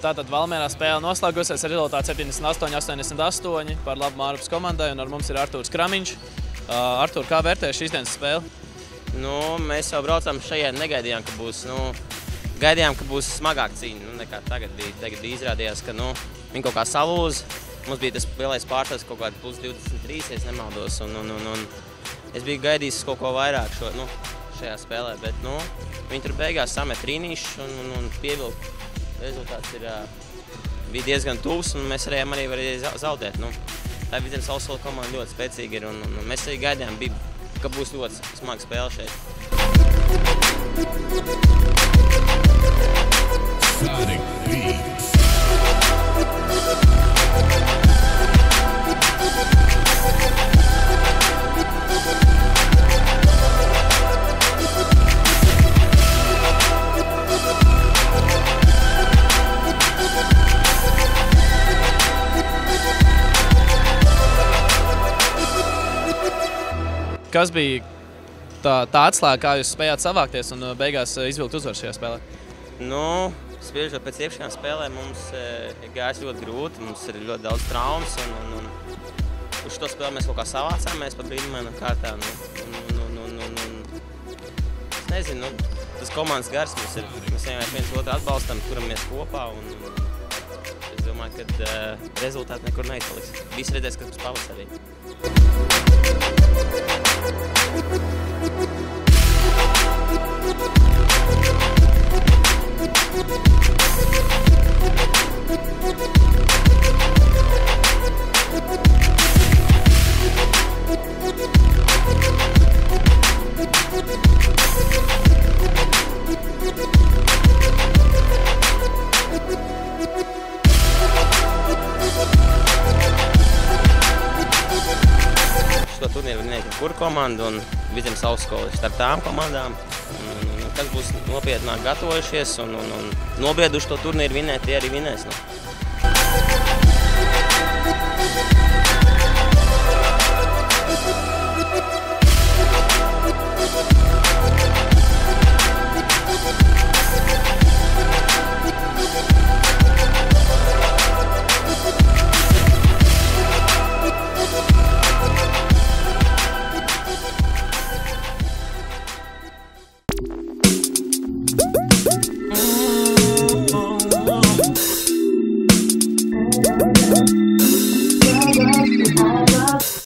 Tātad Valmierā spēle noslēgusies ar rezultātu 78–88 par labu Mārupas komandai, un ar mums ir Artūrs Kramiņš. Artūr, kā vērtēji šīs dienas spēli? Mēs jau braucām šajā, negaidījām, ka būs, gaidījām, ka būs smagāk cīņa, nekā tagad bija. Tagad izrādījās, ka viņi kaut kā salūza. Mums bija tas lielais pārsvars kaut kādi +23, ja es nemaldos, un es biju gaidījis kaut ko vairāk šajā spēlē, bet viņi tur beigās samet trīnīšus un pievilka. Rezultāts bija diezgan tuvs, un mēs varējām arī zaudēt. Tā Vidzemes Augstsskola komanda ļoti spēcīga ir, un mēs arī gaidījām, ka būs ļoti smaga spēle šeit. Kas bija tā atslēga, kā jūs spējāt savākties un beigās izvilkt uzvaru šajā spēlē? Spriežot pēc iepriekšējām spēlēm, mums ir gājis ļoti grūti, mums ir ļoti daudz traumas, un uz šo spēli mēs kaut kā savācāmies pa brīnumainām kārtām. Es nezinu, tas komandas gars mums ir. Mēs vienmēr viens otru atbalstam, turamies kopā, un es domāju, ka rezultāti nekur neizpaliks. Visi redzēs, kas mums pavasarī. Šo turnīru vinēja jebkura komanda un Vidzemes Augstsskola starp tām komandām. Kas būs nopietnāk gatavojušies un nobrieduši to turnīru vinēt, tie arī vinēs.